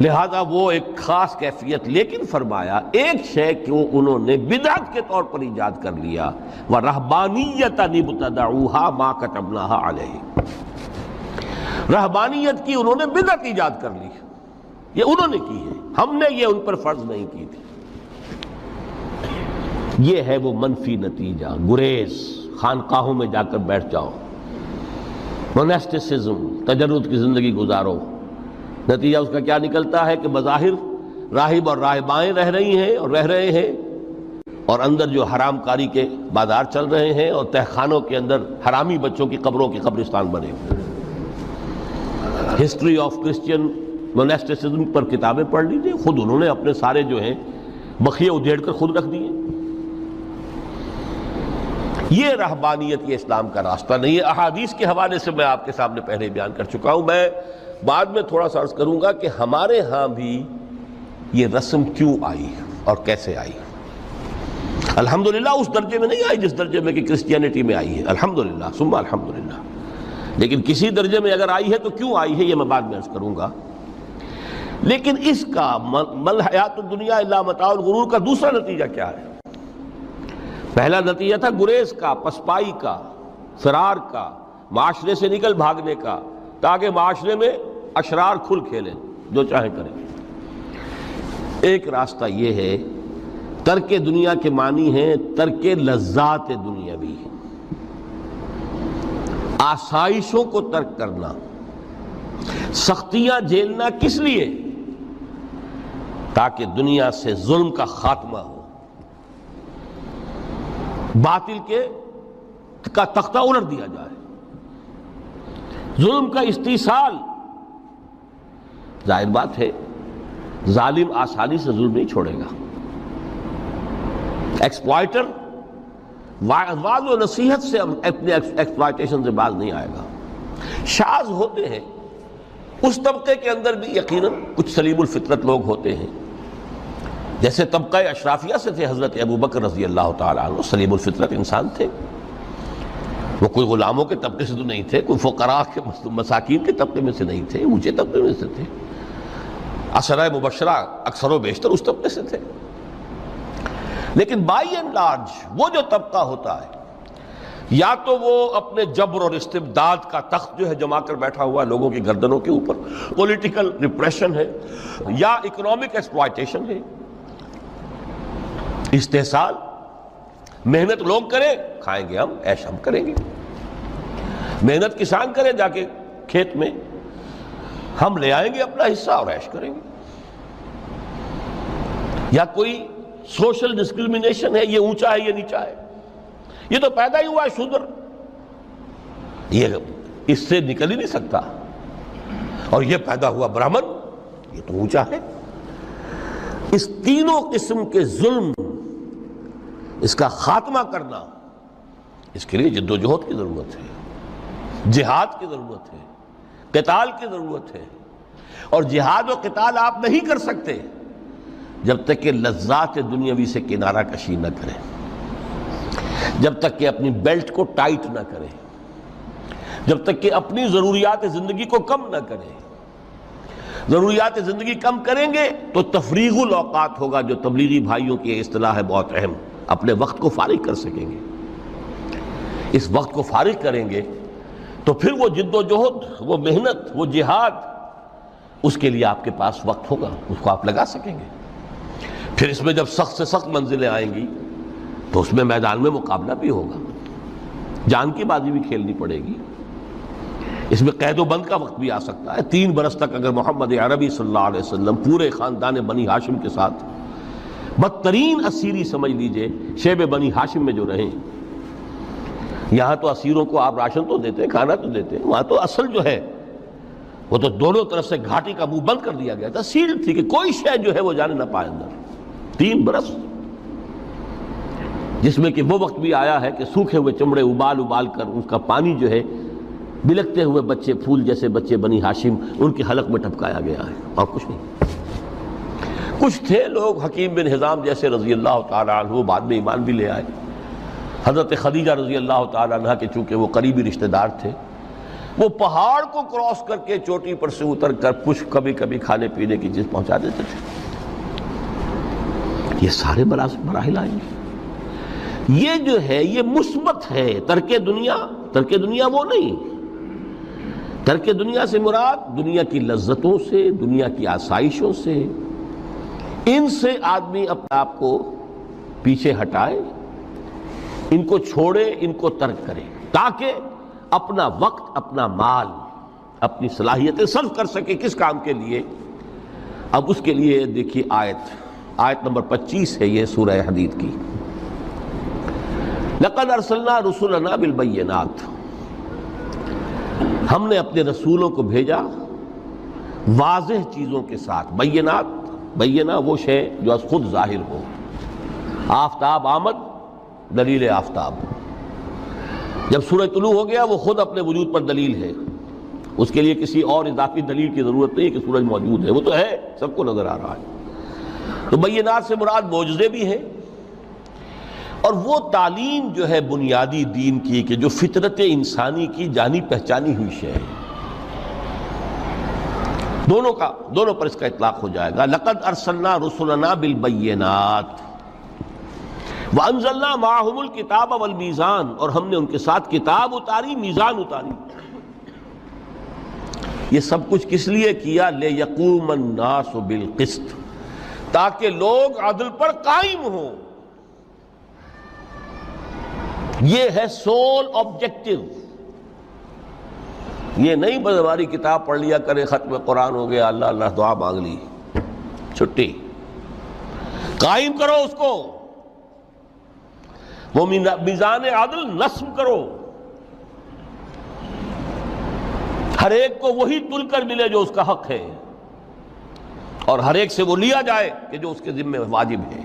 S1: لہذا وہ ایک خاص کیفیت، لیکن فرمایا ایک شے کو انہوں نے بدعت کے طور پر ایجاد کر لیا وَرَهْبَانِيَّةً ابْتَدَعُوهَا مَا كَتَبْنَاهَا عَلَيْهِمْ. رہبانیت کی انہوں نے بدعت ایجاد کر لی، یہ انہوں نے کی ہے، ہم نے یہ ان پر فرض نہیں کی تھی. یہ ہے وہ منفی نتیجہ. گریز، خانقاہوں میں جا کر بیٹھ جاؤ، موناسٹسزم، تجرد کی زندگی گزارو. نتیجہ اس کا کیا نکلتا ہے کہ بظاہر راہب اور راہبائیں رہ رہی ہیں اور رہ رہے ہیں، اور اندر جو حرام کاری کے بازار چل رہے ہیں، اور تہخانوں کے اندر حرامی بچوں کی قبروں کے قبرستان بنے ہوئے. ہسٹری آف کرسچین موناسٹسزم پر کتابیں پڑھ لیجیے، خود انہوں نے اپنے سارے جو ہیں بخیے ادھیڑ کر خود رکھ دیے. یہ رہبانیت، یہ اسلام کا راستہ نہیں ہے. احادیث کے حوالے سے میں آپ کے سامنے پہلے بیان کر چکا ہوں. میں بعد میں تھوڑا سا عرض کروں گا کہ ہمارے ہاں بھی یہ رسم کیوں آئی اور کیسے آئی. الحمدللہ اس درجے میں نہیں آئی جس درجے میں کہ کرسچینٹی میں آئی ہے، الحمدللہ ثم الحمدللہ. لیکن کسی درجے میں اگر آئی ہے تو کیوں آئی ہے یہ میں بعد میں عرض کروں گا. لیکن اس کا مل حیات الدنیا الا متاع الغرور کا دوسرا نتیجہ کیا ہے؟ پہلا نتیجہ تھا گریز کا، پسپائی کا، فرار کا، معاشرے سے نکل بھاگنے کا، تاکہ معاشرے میں اشرار کھل کھیلیں، جو چاہیں کریں. ایک راستہ یہ ہے، ترک دنیا کے معنی ہیں ترک لذات دنیاوی، آسائشوں کو ترک کرنا، سختیاں جھیلنا. کس لیے؟ تاکہ دنیا سے ظلم کا خاتمہ ہو، باطل کا تختہ الٹ دیا جائے، ظلم کا استیصال. ظاہر بات ہے ظالم آسانی سے ظلم نہیں چھوڑے گا. ایکسپلائٹر واعظ و نصیحت سے اپنے ایکسپلائٹیشن سے باز نہیں آئے گا. شاذ ہوتے ہیں اس طبقے کے اندر بھی یقیناً کچھ سلیم الفطرت لوگ ہوتے ہیں، جیسے طبقہ اشرافیہ سے تھے حضرت ابو بکر رضی اللہ تعالیٰ عنہ، سلیم الفطرت انسان تھے. وہ کوئی غلاموں کے طبقے سے تو نہیں تھے، کوئی فقراء کے مساکین کے طبقے میں سے نہیں تھے، اونچے طبقے میں سے تھے. عشرہ مبشرہ اکثر و بیشتر اس طبقے سے تھے. لیکن بائی اینڈ لارج وہ جو طبقہ ہوتا ہے، یا تو وہ اپنے جبر اور استبداد کا تخت جو ہے جما کر بیٹھا ہوا لوگوں کی گردنوں کے اوپر، پولیٹیکل ریپریشن ہے، یا اکنامک ایکسپلائٹیشن ہے، استحصال. محنت لوگ کریں، کھائیں گے ہم، عیش ہم کریں گے. محنت کسان کریں جا کے کھیت میں، ہم لے آئیں گے اپنا حصہ اور عیش کریں گے. یا کوئی سوشل ڈسکریمنیشن ہے، یہ اونچا ہے یہ نیچا ہے، یہ تو پیدا ہی ہوا ہے شودر، یہ اس سے نکل ہی نہیں سکتا، اور یہ پیدا ہوا برہمن، یہ تو اونچا ہے. اس تینوں قسم کے ظلم، اس کا خاتمہ کرنا، اس کے لیے جد و جہد کی ضرورت ہے، جہاد کی ضرورت ہے، قتال کی ضرورت ہے، اور جہاد و قتال آپ نہیں کر سکتے جب تک کہ لذات دنیاوی سے کنارہ کشی نہ کریں، جب تک کہ اپنی بیلٹ کو ٹائٹ نہ کریں، جب تک کہ اپنی ضروریات زندگی کو کم نہ کریں۔ ضروریات زندگی کم کریں گے تو تفریغ الاوقات ہوگا، جو تبلیغی بھائیوں کی اصطلاح ہے بہت اہم، اپنے وقت کو فارغ کر سکیں گے۔ اس وقت کو فارغ کریں گے تو پھر وہ جد و جہد، وہ محنت، وہ جہاد، اس کے لیے آپ کے پاس وقت ہوگا، اس کو آپ لگا سکیں گے۔ پھر اس میں جب سخت سے سخت منزلیں آئیں گی تو اس میں میدان میں مقابلہ بھی ہوگا، جان کی بازی بھی کھیلنی پڑے گی، اس میں قید و بند کا وقت بھی آ سکتا ہے۔ 3 برس تک اگر محمد عربی صلی اللہ علیہ وسلم پورے خاندان بنی ہاشم کے ساتھ بدترین اسیری سمجھ لیجئے شیب بنی ہاشم میں جو رہیں، یہاں تو اسیروں کو آپ راشن تو دیتے ہیں، کھانا تو دیتے ہیں، وہاں تو اصل جو ہے وہ تو دونوں طرف سے گھاٹی کا منہ بند کر دیا گیا تھا، سیل تھی کہ کوئی شے جو ہے وہ جانے نہ پائے اندر۔ 3 برس، جس میں کہ وہ وقت بھی آیا ہے کہ سوکھے ہوئے چمڑے ابال ابال کر اس کا پانی جو ہے بلکتے ہوئے بچے، پھول جیسے بچے بنی ہاشم، ان کی حلق میں ٹپکایا گیا ہے، اور کچھ نہیں۔ کچھ تھے لوگ، حکیم بن حزام جیسے رضی اللہ تعالیٰ عنہ، وہ بعد میں ایمان بھی لے آئے۔ حضرت خدیجہ رضی اللہ تعالیٰ عنہ کے چونکہ وہ قریبی رشتہ دار تھے، وہ پہاڑ کو کراس کر کے چوٹی پر سے اتر کر کچھ کبھی کبھی کھانے پینے کی چیز پہنچا دیتے تھے۔ یہ سارے مراحل آئیں گے۔ یہ جو ہے یہ مثبت ہے۔ ترک دنیا وہ نہیں۔ ترک دنیا سے مراد دنیا کی لذتوں سے، دنیا کی آسائشوں سے، ان سے آدمی اپنے آپ کو پیچھے ہٹائے، ان کو چھوڑے، ان کو ترک کرے، تاکہ اپنا وقت، اپنا مال، اپنی صلاحیتیں صرف کر سکے۔ کس کام کے لیے؟ اب اس کے لیے دیکھیے آیت نمبر 25 ہے یہ سورہ حدید کی۔ لَقَدْ أَرْسَلْنَا رُسُلَنَا بِالْبَيِّنَاتِ، ہم نے اپنے رسولوں کو بھیجا واضح چیزوں کے ساتھ۔ بینہ وہ شے جو از خود ظاہر ہو۔ آفتاب آمد، دلیل آفتاب۔ جب سورج طلوع ہو گیا وہ خود اپنے وجود پر دلیل ہے، اس کے لیے کسی اور اضافی دلیل کی ضرورت نہیں کہ سورج موجود ہے، وہ تو ہے، سب کو نظر آ رہا ہے۔ تو بینات سے مراد معجزے بھی ہیں، اور وہ تعلیم جو ہے بنیادی دین کی کہ جو فطرت انسانی کی جانی پہچانی ہوئی شے ہے، دونوں پر اس کا اطلاق ہو جائے گا۔ لقد ارسلنا رسلنا بالبینات وانزلنا معهم الکتاب والمیزان، اور ہم نے ان کے ساتھ کتاب اتاری، میزان اتاری۔ یہ سب کچھ کس لیے کیا؟ لیقوم الناس بالقسط، تاکہ لوگ عدل پر قائم ہوں۔ یہ ہے سول آبجیکٹو۔ یہ نہیں بس ہماری کتاب پڑھ لیا کرے، ختم قرآن ہو گیا، اللہ اللہ دعا مانگ لی، چھٹی۔ قائم کرو اس کو، وہ میزان عدل نصب کرو، ہر ایک کو وہی تل کر ملے جو اس کا حق ہے، اور ہر ایک سے وہ لیا جائے کہ جو اس کے ذمہ واجب ہے۔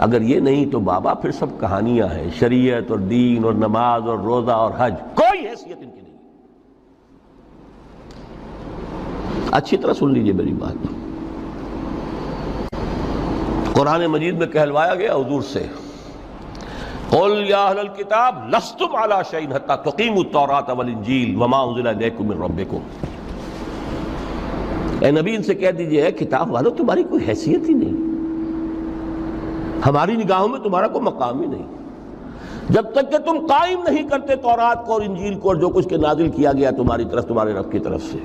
S1: اگر یہ نہیں تو بابا پھر سب کہانیاں ہیں، شریعت اور دین اور نماز اور روزہ اور حج، کوئی حیثیت ان کی نہیں۔ اچھی طرح سن لیجئے میری بات۔ قرآن مجید میں کہلوایا گیا حضور سے، قل یا اہل الکتاب لستم علی شیء حتی تقیموا التوراۃ والانجیل وما انزل الیکم من ربکم۔ اے نبی ان سے کہہ دیجئے، کتاب والو تمہاری کوئی حیثیت ہی نہیں، ہماری نگاہوں میں تمہارا کوئی مقام ہی نہیں، جب تک کہ تم قائم نہیں کرتے تورات کو اور انجیل کو اور جو کچھ کے نازل کیا گیا تمہاری طرف، تمہارے رب کی طرف سے۔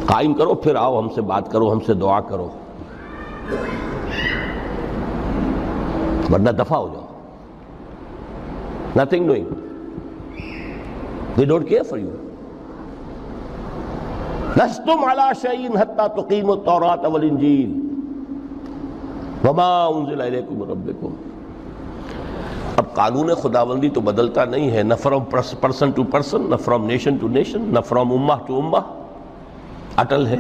S1: قائم کرو، پھر آؤ ہم سے بات کرو، ہم سے دعا کرو، ورنہ دفع ہو جاؤ۔ Nothing doing. They don't care for you. لستم علی شیء حتی تقیموا التوراۃ والانجیل وما انزل الیکم من ربکم۔ اب قانون خداوندی تو بدلتا نہیں ہے، نہ فرام پرسن ٹو پرسن، نہ فرام نیشن ٹو نیشن، نہ فرام امہ ٹو امہ، اٹل ہے۔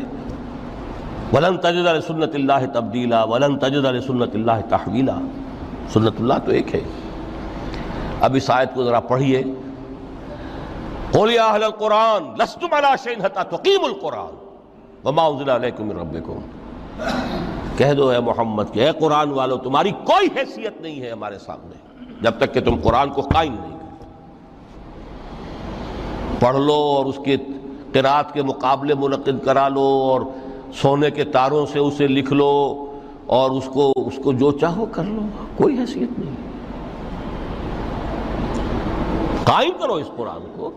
S1: وَلَن تَجِدَ لِسُنَّتِ اللَّهِ تَبْدِيلًا وَلَن تَجِدَ لِسُنَّتِ اللَّهِ تَحْوِيلًا۔ سنت اللہ تو ایک ہے۔ اب اس آیت کو ذرا پڑھیے، قل یا اہل القرآن لستم علی شیء حتی تقیموا القرآن وما انزل الیکم من ربکم، کہہ دو اے محمد کہ اے قرآن والو تمہاری کوئی حیثیت نہیں ہے ہمارے سامنے جب تک کہ تم قرآن کو قائم نہیں کرو۔ پڑھ لو اور اس کے قرات کے مقابلے منعقد کرا لو اور سونے کے تاروں سے اسے لکھ لو اور اس کو جو چاہو کر لو، کوئی حیثیت نہیں۔ قائم کرو اس قرآن کو،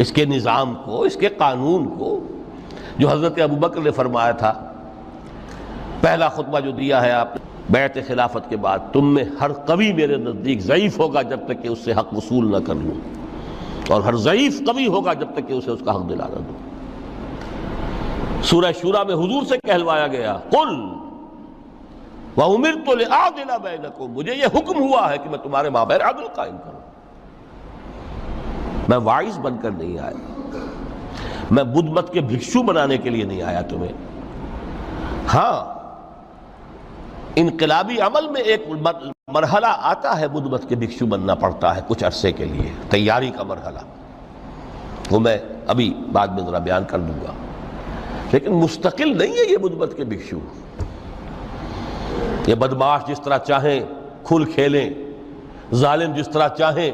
S1: اس کے نظام کو، اس کے قانون کو، جو حضرت ابوبکر نے فرمایا تھا پہلا خطبہ جو دیا ہے آپ نے بیعت خلافت کے بعد، تم میں ہر قوی میرے نزدیک ضعیف ہوگا جب تک کہ اس سے حق وصول نہ کر لوں، اور ہر ضعیف قوی ہوگا جب تک کہ اسے اس کا حق دلا نہ دوں۔ سورہ شورى میں حضور سے کہلوایا گیا قل وَأُمِرْتُ لِأَعْدِلَ بَيْنَكُمْ، مجھے یہ حکم ہوا ہے کہ میں تمہارے مابین عدل قائم کروں۔ میں واعظ بن کر نہیں آیا، میں بدھ مت کے بھکشو بنانے کے لیے نہیں آیا تمہیں۔ ہاں انقلابی عمل میں ایک مرحلہ آتا ہے، بدھ مت کے بھکشو بننا پڑتا ہے کچھ عرصے کے لیے، تیاری کا مرحلہ، وہ میں ابھی بعد میں ذرا بیان کر دوں گا، لیکن مستقل نہیں ہے یہ بدھ مت کے بھکشو۔ یہ بدماش جس طرح چاہیں کھل کھیلیں، ظالم جس طرح چاہیں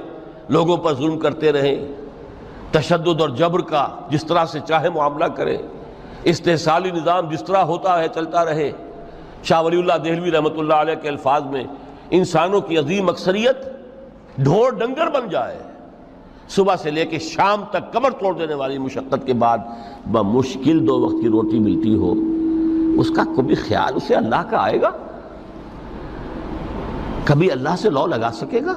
S1: لوگوں پر ظلم کرتے رہیں، تشدد اور جبر کا جس طرح سے چاہے معاملہ کریں، استحصالی نظام جس طرح ہوتا ہے چلتا رہے۔ شاہ ولی اللہ دہلوی رحمۃ اللہ علیہ کے الفاظ میں انسانوں کی عظیم اکثریت ڈھور ڈنگر بن جائے، صبح سے لے کے شام تک کمر توڑ دینے والی مشقت کے بعد بمشکل 2 وقت کی روٹی ملتی ہو، اس کا کبھی خیال اسے اللہ کا آئے گا؟ کبھی اللہ سے لو لگا سکے گا؟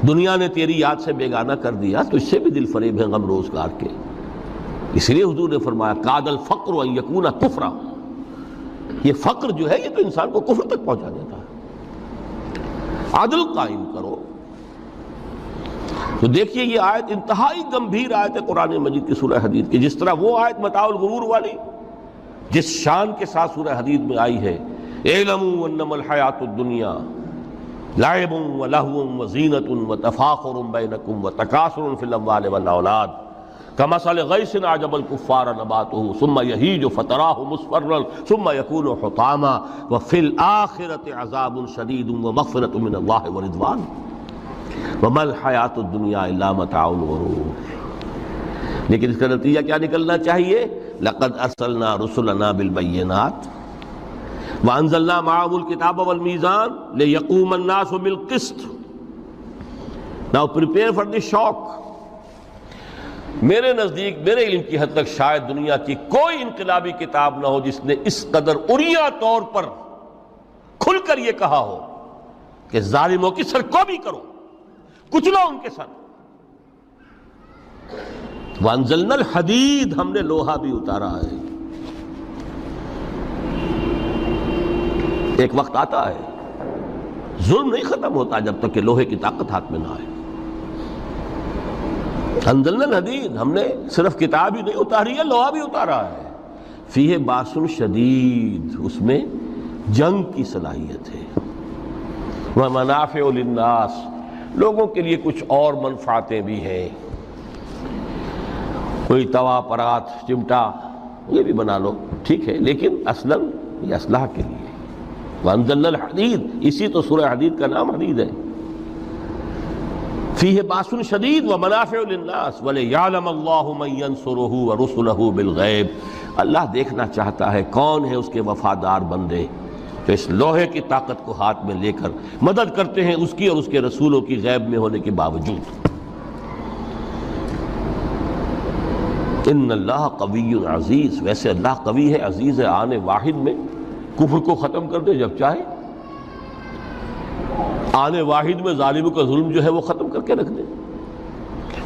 S1: دنیا نے تیری یاد سے بیگانہ کر دیا تو اس سے بھی دل فریب ہے غم روزگار کے۔ اس لیے حضور نے فرمایا کاد الفقر ان یکون کفرا، یہ فقر جو ہے یہ تو انسان کو کفر تک پہنچا دیتا ہے۔ عدل قائم کرو۔ تو دیکھیے یہ آیت انتہائی گمبھیر آیت ہے قرآن مجید کی سورہ حدید کی، جس طرح وہ آیت متاع الغرور والی جس شان کے ساتھ سورہ حدید میں آئی ہے، اعلموا انما الحیات الدنیا لعب ولہو وزینۃ وتفاخر بینکم وتکاثر فی الاموال والاولاد کمثل غیث اعجب الکفار نباتہ ثم یہیج فتراہ مصفرا ثم یکون حطاما وفی الآخرۃ عذاب شدید ومغفرۃ من اللہ ورضوان وما الحیات الدنیا الا متاع الغرور۔ لیکن اس کا نتیجہ کیا نکلنا چاہیے؟ لقد ارسلنا رسلنا بالبینات وانزلنا معهم الکتاب والمیزان لیقوم الناس بالقسط۔ Now prepare for the shock۔ میرے نزدیک، میرے علم کی حد تک شاید دنیا کی کوئی انقلابی کتاب نہ ہو جس نے اس قدر عریاں طور پر کھل کر یہ کہا ہو کہ ظالموں کی سرکوبی کرو، کچلو ان کے سر۔ وانزلنا الحدید، ہم نے لوہا بھی اتارا ہے۔ ایک وقت آتا ہے ظلم نہیں ختم ہوتا جب تک کہ لوہے کی طاقت ہاتھ میں نہ آئے۔ انزلنا الحدید، ہم نے صرف کتاب ہی نہیں اتاری ہے، لوہا بھی اتارا ہے۔ فیہ باس شدید، اس میں جنگ کی صلاحیت ہے۔ ومنافع للناس، لوگوں کے لیے کچھ اور منفعتیں بھی ہیں، کوئی توا پرات چمٹا یہ بھی بنا لو، ٹھیک ہے، لیکن اصلاً یہ اسلحہ کے لیے۔ وانزلنا الحدید، اسی تو سورہ حدید کا نام حدید ہے۔ فیہ باس شدید ومنافع للناس ولیعلم اللہ من ینصرہ ورسلہ بالغیب، اللہ دیکھنا چاہتا ہے کون ہے اس کے وفادار بندے جو اس لوہے کی طاقت کو ہاتھ میں لے کر مدد کرتے ہیں اس کی اور اس کے رسولوں کی غیب میں ہونے کے باوجود۔ ان اللہ قوی عزیز، ویسے اللہ قوی ہے، عزیز ہے، آنے واحد میں کفر کو ختم کر دے جب چاہے، آنے واحد میں ظالموں کا ظلم جو ہے وہ ختم کر کے رکھ دے،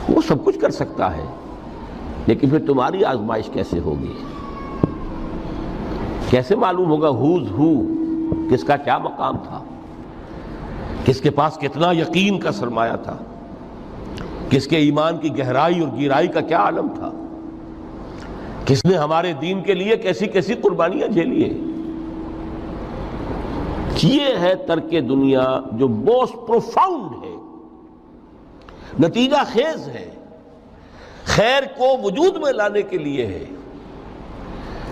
S1: وہ سب کچھ کر سکتا ہے۔ لیکن پھر تمہاری آزمائش کیسے ہوگی؟ کیسے معلوم ہوگا ہوز ہو، کس کا کیا مقام تھا، کس کے پاس کتنا یقین کا سرمایہ تھا، کس کے ایمان کی گہرائی اور گہرائی کا کیا عالم تھا، کس نے ہمارے دین کے لیے کیسی کیسی قربانیاں جھیلی ہیں۔ یہ ہے ترک دنیا جو موسٹ پروفاؤنڈ ہے، نتیجہ خیز ہے، خیر کو وجود میں لانے کے لیے ہے،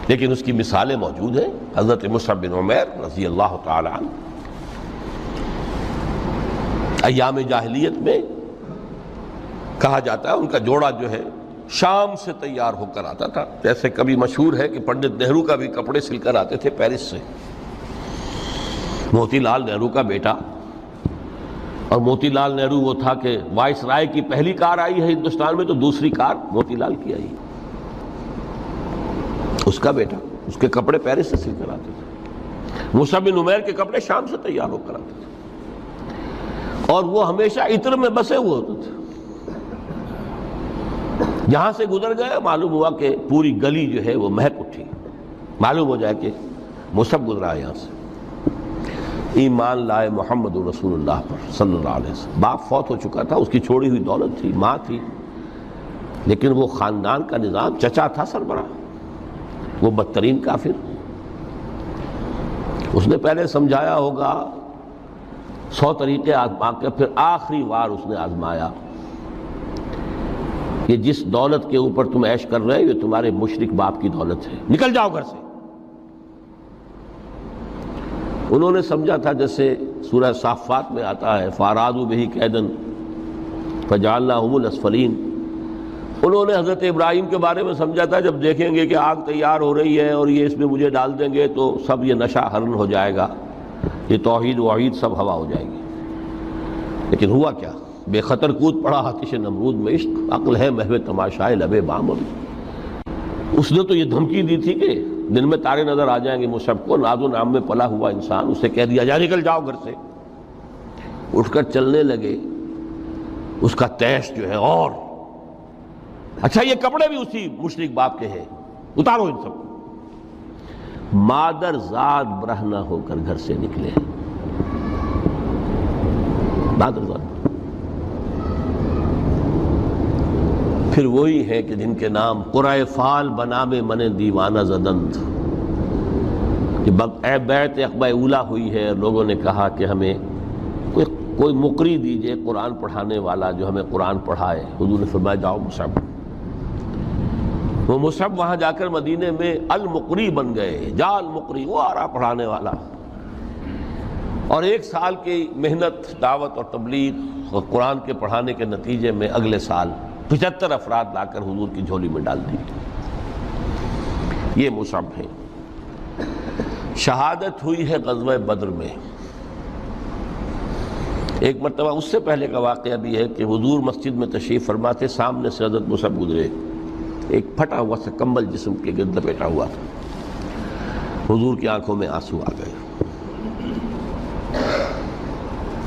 S1: لیکن اس کی مثالیں موجود ہیں۔ حضرت مصعب بن عمیر رضی اللہ تعالی عنہ ایام جاہلیت میں کہا جاتا ہے ان کا جوڑا جو ہے شام سے تیار ہو کر آتا تھا، جیسے کبھی مشہور ہے کہ پنڈت نہرو کا بھی کپڑے سل کر آتے تھے پیرس سے۔ موتی لال نہرو کا بیٹا، اور موتی لال نہرو وہ تھا کہ وائس رائے کی پہلی کار آئی ہے ہندوستان میں تو دوسری کار موتی لال کی آئی، اس کا بیٹا، اس کے کپڑے پیرس سے سل کر آتے تھے۔ مصعب بن عمیر کے کپڑے شام سے تیار ہو کر آتے تھے، اور وہ ہمیشہ عطر میں بسے ہوئے ہوتے تھے۔ جہاں سے گزر گئے معلوم ہوا کہ پوری گلی جو ہے وہ مہک اٹھی، معلوم ہو جائے کہ مصعب گزرا ہے یہاں سے۔ ایمان لائے محمد رسول اللہ پر صلی اللہ علیہ وسلم۔ باپ فوت ہو چکا تھا، اس کی چھوڑی ہوئی دولت تھی، ماں تھی، لیکن وہ خاندان کا نظام، چچا تھا سربراہ، وہ بدترین کافر۔ اس نے پہلے سمجھایا ہوگا 100 طریقے آزما کے، پھر آخری بار اس نے آزمایا کہ جس دولت کے اوپر تم عیش کر رہے ہو یہ تمہارے مشرک باپ کی دولت ہے، نکل جاؤ گھر سے۔ انہوں نے سمجھا تھا جیسے سورہ صافات میں آتا ہے فَأَرَادُوا بِهِ كَيْدًا فَجَعَلْنَاهُمُ الْأَسْفَلِينَ، انہوں نے حضرت ابراہیم کے بارے میں سمجھا تھا جب دیکھیں گے کہ آگ تیار ہو رہی ہے اور یہ اس میں مجھے ڈال دیں گے تو سب یہ نشہ حرن ہو جائے گا، یہ توحید وحید سب ہوا ہو جائے گی۔ لیکن ہوا کیا؟ بے خطر کود پڑا آتش نمرود میں عشق، عقل ہے محو تماشائے لبے بام۔ اس نے تو یہ دھمکی دی تھی کہ دن میں تارے نظر آ جائیں گے مصعب کو، ناز و نام میں پلا ہوا انسان، اسے کہہ دیا جا نکل جاؤ گھر سے۔ اٹھ کر چلنے لگے، اس کا تیش جو ہے اور اچھا یہ کپڑے بھی اسی مشرک باپ کے ہیں، اتارو ان سب کو۔ مادر ذات برہنہ ہو کر گھر سے نکلے، مادر ذات۔ پھر وہی ہے کہ جن کے نام قرائے فال بنام من دیوانہ زدند، اے بیعت عقبہ اولا ہوئی ہے، لوگوں نے کہا کہ ہمیں کوئی مقری دیجئے قرآن پڑھانے والا جو ہمیں قرآن پڑھائے۔ حضور نے فرمایا جاؤ مصعب۔ وہ مصعب وہاں جا کر مدینے میں المقری بن گئے، جا المقری، وہ آ رہا پڑھانے والا۔ اور 1 سال کی محنت، دعوت اور تبلیغ اور قرآن کے پڑھانے کے نتیجے میں اگلے سال 75 افراد لا کر حضور کی جھولی میں ڈال دی۔ یہ مصعب ہے۔ شہادت ہوئی ہے غزوہ بدر میں۔ ایک مرتبہ اس سے پہلے کا واقعہ بھی ہے کہ حضور مسجد میں تشریف فرما تھے، سامنے سے حضرت مصعب گزرے، ایک پھٹا ہوا سا کمبل جسم کے گرد لپیٹا ہوا تھا۔ حضور کی آنکھوں میں آنسو آ گئے۔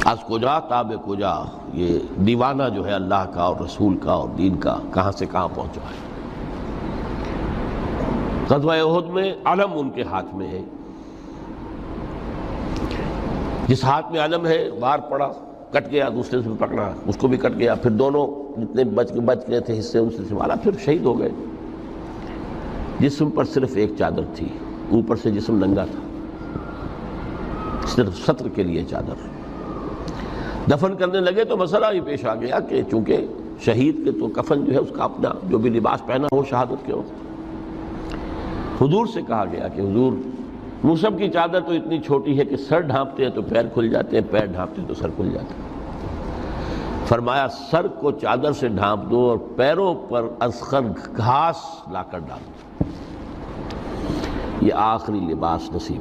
S1: از کجا تاب کجا، یہ دیوانہ جو ہے اللہ کا اور رسول کا اور دین کا کہاں سے کہاں پہنچا ہے۔ غزوہ احد میں علم ان کے ہاتھ میں ہے، جس ہاتھ میں علم ہے وار پڑا، کٹ گیا، دوسرے سے پکڑا، اس کو بھی کٹ گیا، پھر دونوں جتنے بچ گئے تھے حصے ان سے سنبھالا، پھر شہید ہو گئے۔ جسم پر صرف ایک چادر تھی، اوپر سے جسم ننگا تھا، صرف ستر کے لیے چادر۔ دفن کرنے لگے تو مسئلہ یہ پیش آ گیا کہ چونکہ شہید کے تو کفن جو ہے اس کا اپنا جو بھی لباس پہنا ہو شہادت کے وقت، حضور سے کہا گیا کہ حضور مصعب کی چادر تو اتنی چھوٹی ہے کہ سر ڈھانپتے ہیں تو پیر کھل جاتے ہیں، پیر ڈھانپتے ہیں تو سر کھل جاتا ہے۔ فرمایا سر کو چادر سے ڈھانپ دو اور پیروں پر اذخر گھاس لا کر ڈال دو، یہ آخری لباس نصیب